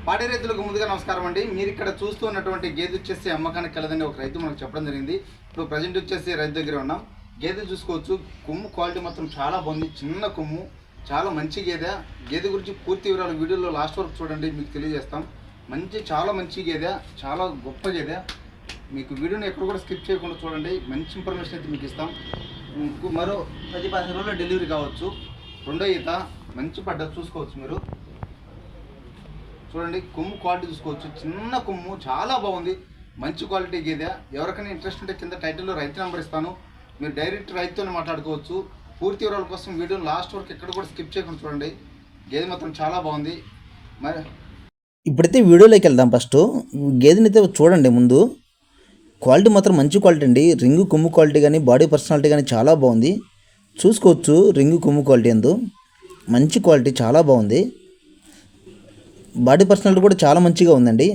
పాడి రైతులకు ముందుగా నమస్కారం అండి. మీరు ఇక్కడ చూస్తూ ఉన్నటువంటి గేదె వచ్చేసి అమ్మకానికి కలదని ఒక రైతు మనకు చెప్పడం జరిగింది. ఇప్పుడు ప్రజెంట్ వచ్చేసి రైతు దగ్గర ఉన్నాం. గేదె చూసుకోవచ్చు, కొమ్ము క్వాలిటీ మాత్రం చాలా బాగుంది. చిన్న కొమ్ము, చాలా మంచి గేదె. గేదె గురించి పూర్తి వివరాలు వీడియోలో లాస్ట్ వరకు చూడండి, మీకు తెలియజేస్తాం. చాలా మంచి గేదె, చాలా గొప్ప గేదె. మీకు వీడియోని ఎక్కడ కూడా స్కిప్ చేయకుండా చూడండి, మంచి ఇన్ఫర్మేషన్ అయితే మీకు ఇస్తాం. మరో 10-15 రోజుల్లో డెలివరీ కావచ్చు. రెండో ఈత మంచి పడ్డది చూసుకోవచ్చు. మీరు చూడండి, కొమ్ము క్వాలిటీ చూసుకోవచ్చు. చిన్న కొమ్ము, చాలా బాగుంది. మంచి క్వాలిటీ గేదె. ఎవరికైనా ఇంట్రెస్ట్ ఉంటే కింద టైటిల్లో రైతు నెంబర్ ఇస్తాను, మీరు డైరెక్ట్ రైతుతోనే మాట్లాడుకోవచ్చు. పూర్తి వివరాల కోసం వీడియోని లాస్ట్ వరకు ఎక్కడ కూడా స్కిప్ చేయకుండా చూడండి. గేదె మాత్రం చాలా బాగుంది. మరి ఇప్పుడైతే వీడియోలోకి వెళ్దాం. ఫస్ట్ గేదెని అయితే చూడండి. ముందు క్వాలిటీ మాత్రం మంచి క్వాలిటీ అండి. రింగు కొమ్ము క్వాలిటీ కానీ బాడీ పర్సనాలిటీ కానీ చాలా బాగుంది. చూసుకోవచ్చు, రింగు కొమ్ము క్వాలిటీ ఎందు మంచి క్వాలిటీ, చాలా బాగుంది. బాడీ పర్సనాలిటీ కూడా చాలా మంచిగా ఉందండి.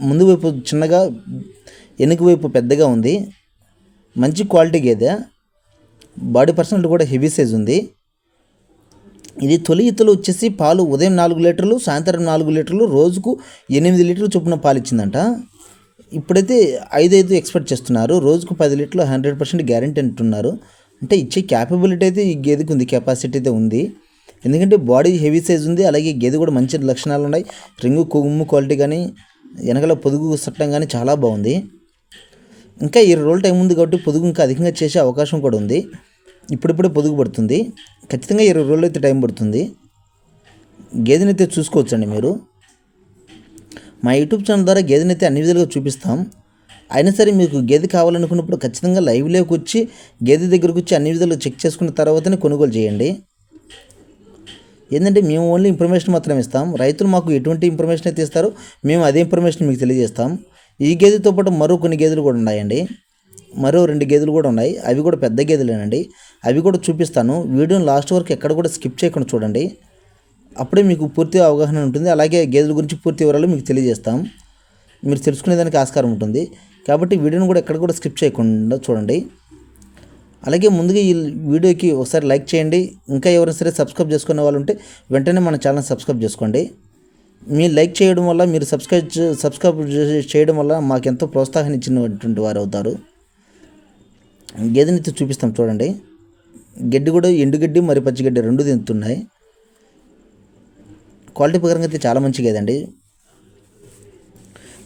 ముందు వైపు చిన్నగా, వెనుక వైపు పెద్దగా ఉంది. మంచి క్వాలిటీ గేదె. బాడీ పర్సనాలిటీ కూడా హెవీ సైజ్ ఉంది. ఇది తొలి ఈతలు వచ్చేసి పాలు ఉదయం 4 లీటర్లు, సాయంత్రం 4 లీటర్లు, రోజుకు 8 లీటర్లు చొప్పున పాలు ఇచ్చిందంట. ఇప్పుడైతే 5 ఎక్స్పెక్ట్ చేస్తున్నారు. రోజుకు 10 లీటర్లు 100% గ్యారెంటీ అంటున్నారు. అంటే ఇచ్చే క్యాపబిలిటీ అయితే ఈ గేదెకి ఉంది, కెపాసిటీ అయితే ఉంది. ఎందుకంటే బాడీ హెవీ సైజ్ ఉంది. అలాగే గేదె కూడా మంచి లక్షణాలు ఉన్నాయి. రింగు కొమ్ము క్వాలిటీ కానీ, వెనకాల పొదుగు సట్టం కానీ చాలా బాగుంది. ఇంకా 20 రోజుల టైం ఉంది కాబట్టి పొదుగు ఇంకా అధికంగా చేసే అవకాశం కూడా ఉంది. ఇప్పుడిప్పుడే పొదుగు పడుతుంది. ఖచ్చితంగా 20 రోజులు అయితే టైం పడుతుంది. గేదెని అయితే చూసుకోవచ్చండి మీరు. మా యూట్యూబ్ ఛానల్ ద్వారా గేదెని అయితే అన్ని విధాలుగా చూపిస్తాం. అయినా సరే మీకు గేదె కావాలనుకున్నప్పుడు ఖచ్చితంగా లైవ్లోకి వచ్చి గేదె దగ్గరకు వచ్చి అన్ని విధాలుగా చెక్ చేసుకున్న తర్వాతనే కొనుగోలు చేయండి. ఏంటంటే మేము ఓన్లీ ఇన్ఫర్మేషన్ మాత్రమే ఇస్తాం. రైతులు మాకు ఎటువంటి ఇన్ఫర్మేషన్ అయితే ఇస్తారో మేము అదే ఇన్ఫర్మేషన్ మీకు తెలియజేస్తాం. ఈ గేదెతో పాటు మరో కొన్ని గేదెలు కూడా ఉన్నాయండి. మరో 2 గేదెలు కూడా ఉన్నాయి. అవి కూడా పెద్ద గేదెలేనండి. అవి కూడా చూపిస్తాను. వీడియోని లాస్ట్ వరకు ఎక్కడ కూడా స్కిప్ చేయకుండా చూడండి, అప్పుడే మీకు పూర్తి అవగాహన ఉంటుంది. అలాగే గేదెల గురించి పూర్తి వివరాలు మీకు తెలియజేస్తాం. మీరు తెలుసుకునేదానికి ఆస్కారం ఉంటుంది. కాబట్టి వీడియోని కూడా ఎక్కడ కూడా స్కిప్ చేయకుండా చూడండి. అలాగే ముందుగా ఈ వీడియోకి ఒకసారి లైక్ చేయండి. ఇంకా ఎవరైనా సరే సబ్స్క్రైబ్ చేసుకునే వాళ్ళు ఉంటే వెంటనే మన ఛానల్ సబ్స్క్రైబ్ చేసుకోండి. మీరు లైక్ చేయడం వల్ల, మీరు సబ్స్క్రైబ్ చేయడం వల్ల మాకెంతో ప్రోత్సాహం ఇచ్చినటువంటి వారు అవుతారు. గేదెని చూపిస్తాం చూడండి. గడ్డి కూడా ఎండుగడ్డి మరి పచ్చిగడ్డి 2 తింటున్నాయి. క్వాలిటీ పరంగా అయితే చాలా మంచి గేదండి.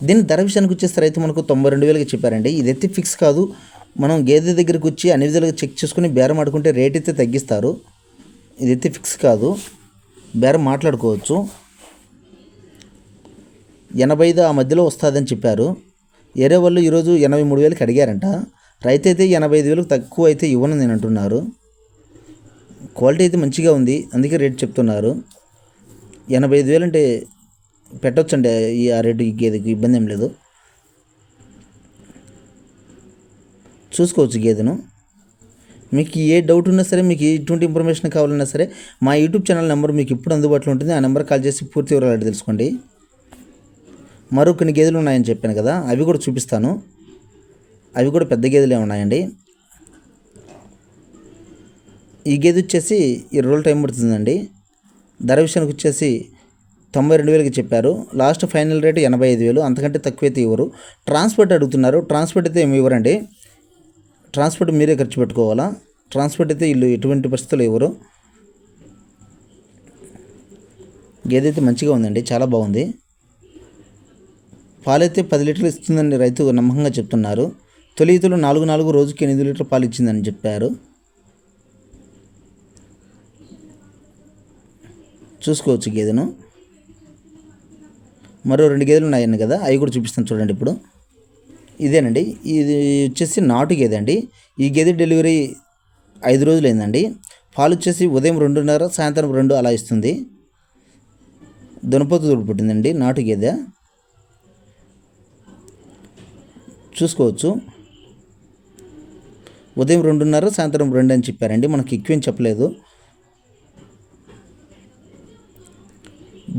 దీని ధర విషయానికి వచ్చేస్తే రైతు మనకు 92,000కి చెప్పారండి. ఇదైతే ఫిక్స్ కాదు. మనం గేదె దగ్గరికి వచ్చి అన్ని విధాలుగా చెక్ చేసుకుని బేరం ఆడుకుంటే రేట్ అయితే తగ్గిస్తారు. ఇదైతే ఫిక్స్ కాదు, బేరం మాట్లాడుకోవచ్చు. 85 ఆ మధ్యలో వస్తుందని చెప్పారు. వేరే వాళ్ళు ఈరోజు 83,000కి అడిగారంట. రైతు అయితే 85,000కి తక్కువ అయితే ఇవ్వను నేను అంటున్నారు. క్వాలిటీ అయితే మంచిగా ఉంది, అందుకే రేట్ చెప్తున్నారు. 85,000 అంటే పెట్టొచ్చండి. ఆ రేటు ఈ గేదెకి ఇబ్బంది ఏం లేదు. చూసుకోవచ్చు గేదెను. మీకు ఏ డౌట్ ఉన్నా సరే, మీకు ఎటువంటి ఇన్ఫర్మేషన్ కావాలన్నా సరే మా యూట్యూబ్ ఛానల్ నెంబర్ మీకు ఇప్పుడు అందుబాటులో ఉంటుంది. ఆ నెంబర్ కాల్ చేసి పూర్తి వివరాలు తెలుసుకోండి. మరో కొన్ని గేదెలు ఉన్నాయని చెప్పాను కదా, అవి కూడా చూపిస్తాను. అవి కూడా పెద్ద గేదెలే ఉన్నాయండి. ఈ గేదె వచ్చేసి 20 రోజులు టైం పడుతుందండి. ధర విషయానికి వచ్చేసి 92,000కి చెప్పారు. లాస్ట్ ఫైనల్ రేటు 85,000, అంతకంటే తక్కువైతే ఇవ్వరు. ట్రాన్స్పోర్ట్ అడుగుతున్నారు. ట్రాన్స్పోర్ట్ అయితే ఏమి ఇవ్వరండి. ట్రాన్స్పోర్ట్ మీరే ఖర్చు పెట్టుకోవాలా. ట్రాన్స్పోర్ట్ అయితే వీళ్ళు ఎటువంటి పరిస్థితుల్లో ఇవ్వరు. గేదె అయితే మంచిగా ఉందండి, చాలా బాగుంది. పాలైతే 10 లీటర్లు ఇస్తుందని రైతు నమ్మకంగా చెప్తున్నారు. తొలి ఈతలు 4 రోజుకి 8 లీటర్ల పాలు ఇచ్చిందని చెప్పారు. చూసుకోవచ్చు గేదెను. మరో 2 గేదెలు ఉన్నాయని కదా, అవి కూడా చూపిస్తాను చూడండి. ఇప్పుడు ఇదేనండి, ఇది వచ్చేసి నాటు గేదె అండి. ఈ గేదె డెలివరీ 5 రోజులు అయిందండి. పాలు వచ్చేసి ఉదయం 2:30, సాయంత్రం 2 అలా ఇస్తుంది. దునపోతు తోడు పుట్టిందండి నాటు గేదె. చూసుకోవచ్చు, ఉదయం 2:30, సాయంత్రం 2 అని చెప్పారండి. మనకి ఎక్కువ ఏం చెప్పలేదు.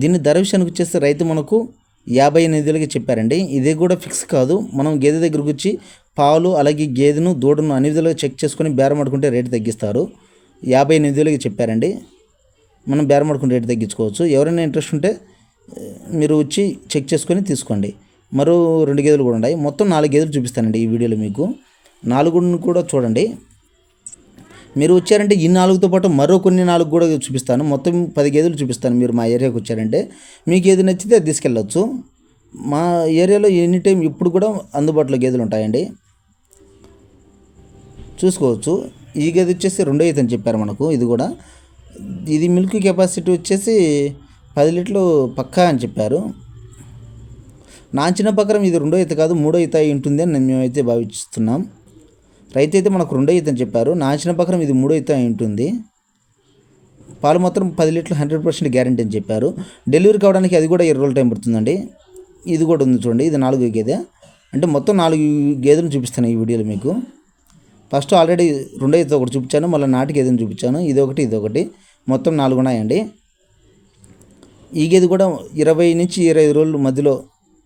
దీని ధర విషయానికి వచ్చేస్తే రైతు మనకు 58,000కి చెప్పారండి. ఇది కూడా ఫిక్స్ కాదు. మనం గేదె దగ్గరకు వచ్చి పాలు, అలాగే గేదెను, దూడను అన్ని విధాలుగా చెక్ చేసుకొని బేరం ఆడుకుంటే రేటు తగ్గిస్తారు. 58,000కి చెప్పారండి. మనం బేరం ఆడుకుని రేటు తగ్గించుకోవచ్చు. ఎవరైనా ఇంట్రెస్ట్ ఉంటే మీరు వచ్చి చెక్ చేసుకొని తీసుకోండి. మరో 2 గేదెలు కూడా ఉన్నాయి. మొత్తం 4 గేదెలు చూపిస్తానండి ఈ వీడియోలో మీకు. 4 కూడా చూడండి. మీరు వచ్చారంటే ఈ 4తో పాటు మరో కొన్ని 4 కూడా చూపిస్తాను. మొత్తం 10 గేదెలు చూపిస్తాను. మీరు మా ఏరియాకి వచ్చారంటే మీకు ఏది నచ్చితే అది తీసుకెళ్ళచ్చు. మా ఏరియాలో ఎనీ టైం ఇప్పుడు కూడా అందుబాటులో గేదెలు ఉంటాయండి, చూసుకోవచ్చు. ఈ గేదె వచ్చేసి 2వ ఈత అని చెప్పారు మనకు. ఇది మిల్క్ కెపాసిటీ వచ్చేసి 10 లీటర్లు పక్కా అని చెప్పారు. నా చిన్న ప్రకారం ఇది 2వ ఈత కాదు 3వ ఈత అయి ఉంటుంది అని మేమైతే భావిస్తున్నాం. రైతు అయితే మనకు 2వ ఈత అని చెప్పారు. నా చిన్న ప్రకారం ఇది 3వ ఈత అయి ఉంటుంది. పాలు మాత్రం 10 లీటర్లు 100% గ్యారంటీ అని చెప్పారు. డెలివరీ కావడానికి అది కూడా 20 రోజుల టైం పడుతుందండి. ఇది కూడా ఉంది చూడండి. ఇది 4వ గేదె. అంటే మొత్తం 4 గేదెలు చూపిస్తాను ఈ వీడియోలో మీకు. ఫస్ట్ ఆల్రెడీ 2వ ఈత ఒకటి చూపించాను, మళ్ళీ నాటి గేదెని చూపించాను. ఇదొకటి మొత్తం 4 ఉన్నాయండి. ఈ గేదె కూడా 20 నుంచి 25 రోజుల మధ్యలో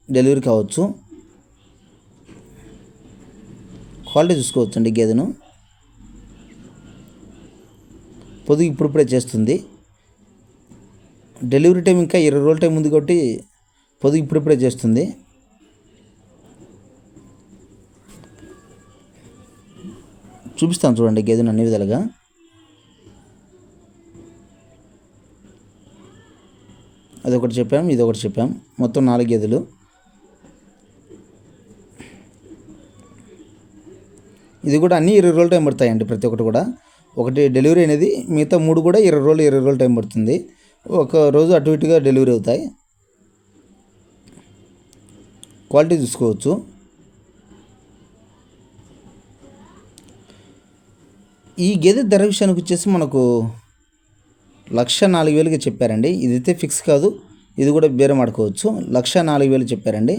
డెలివరీ కావచ్చు. క్వాలిటీ చూసుకోవచ్చు అండి గేదెను. పొదుగు ఇప్పుడిప్పుడే చేస్తుంది. డెలివరీ టైం ఇంకా 20 రోజుల టైం ఉంది కాబట్టి పొదుగు ఇప్పుడిప్పుడే చేస్తుంది. చూపిస్తాను చూడండి గేదెను అన్ని విధాలుగా. అదొకటి చెప్పాం, ఇదొకటి చెప్పాం. మొత్తం 4 గేదెలు. ఇది కూడా అన్నీ 20 రోజులు టైం పడతాయండి. ప్రతి ఒక్కటి కూడా. ఒకటి డెలివరీ అనేది, మిగతా 3 కూడా 20 రోజులు టైం పడుతుంది. ఒక రోజు అటు ఇటుగా డెలివరీ అవుతాయి. క్వాలిటీ చూసుకోవచ్చు. ఈ గేదె ధర విషయానికి వచ్చేసి మనకు 1,04,000 చెప్పారండి. ఇదైతే ఫిక్స్ కాదు, ఇది కూడా బేరం ఆడుకోవచ్చు. 1,04,000 చెప్పారండి.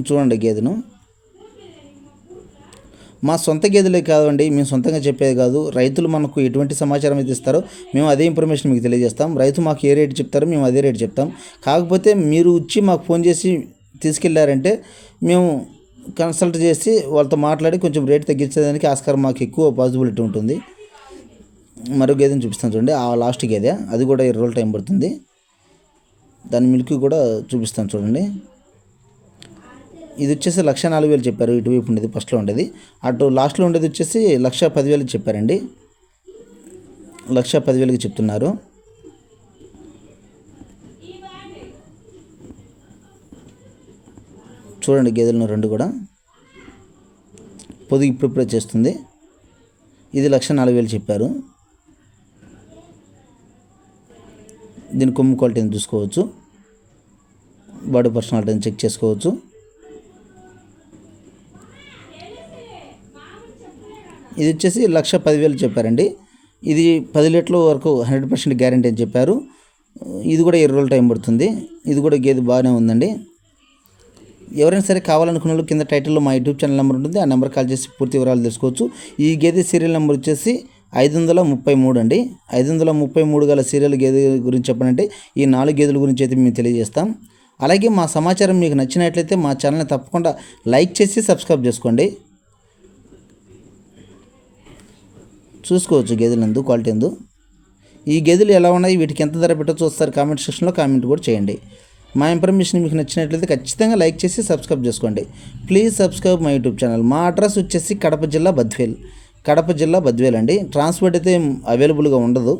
చూడండి గేదెను. మా సొంత గేదెలే కాదండి, మేము సొంతంగా చెప్పేది కాదు. రైతులు మనకు ఎటువంటి సమాచారం అయితే ఇస్తారో మేము అదే ఇన్ఫర్మేషన్ మీకు తెలియజేస్తాం. రైతు మాకు ఏ రేటు చెప్తారో మేము అదే రేటు చెప్తాం. కాకపోతే మీరు వచ్చి మాకు ఫోన్ చేసి తీసుకెళ్లారంటే మేము కన్సల్ట్ చేసి వాళ్ళతో మాట్లాడి కొంచెం రేటు తగ్గించేదానికి ఆస్కారం మాకు ఎక్కువ పాసిబిలిటీ ఉంటుంది. మరో గేదెని చూపిస్తాను చూడండి. ఆ లాస్ట్ గేదె, అది కూడా 20 రోజులు టైం పడుతుంది. దాని మిల్క్ కూడా చూపిస్తాను చూడండి. ఇది వచ్చేసి 1,04,000 చెప్పారు. ఇటువైపు ఉండేది ఫస్ట్లో ఉండేది, అటు లాస్ట్లో ఉండేది వచ్చేసి 1,10,000 చెప్పారండి. 1,10,000 చెప్తున్నారు. చూడండి గేదెలను 2 కూడా. పొదుగు ఇప్పుడిప్పుడే చేస్తుంది. ఇది 1,04,000 చెప్పారు. దీని కొమ్ము క్వాలిటీని చూసుకోవచ్చు, బాడీ పర్సనాలిటీని చెక్ చేసుకోవచ్చు. ఇది వచ్చేసి 1,10,000 చెప్పారండి. ఇది 10 లీటర్ల వరకు 100% గ్యారంటీ అని చెప్పారు. ఇది కూడా 20 రోజులు టైం పడుతుంది. ఇది కూడా గేదె బాగానే ఉందండి. ఎవరైనా సరే కావాలనుకున్న వాళ్ళు కింద టైటిల్లో మా యూట్యూబ్ ఛానల్ నెంబర్ ఉంటుంది. ఆ నెంబర్ కాల్ చేసి పూర్తి వివరాలు తెలుసుకోవచ్చు. ఈ గేదె సీరియల్ నెంబర్ వచ్చేసి 533 అండి. 533 గల సీరియల్ గేదె గురించి చెప్పనంటే ఈ 4 గేదెల గురించి అయితే మేము తెలియజేస్తాం. అలాగే మా సమాచారం మీకు నచ్చినట్లయితే మా ఛానల్ని తప్పకుండా లైక్ చేసి సబ్స్క్రైబ్ చేసుకోండి. చూసుకోవచ్చు గేదెలు ఎందు క్వాలిటీ ఎందు. ఈ గేదెలు ఎలా ఉన్నాయి, వీటికి ఎంత ధర పెట్టచ్చు వస్తారు కామెంట్ సెక్షన్లో కామెంట్ కూడా చేయండి. మా ఇన్ఫర్మేషన్ మీకు నచ్చినట్లయితే ఖచ్చితంగా లైక్ చేసి సబ్స్క్రైబ్ చేసుకోండి. Please subscribe my YouTube channel. మా అడ్రస్ వచ్చేసి కడప జిల్లా బద్వేల్ అండి. ట్రాన్స్పోర్ట్ అయితే అవైలబుల్గా ఉండదు.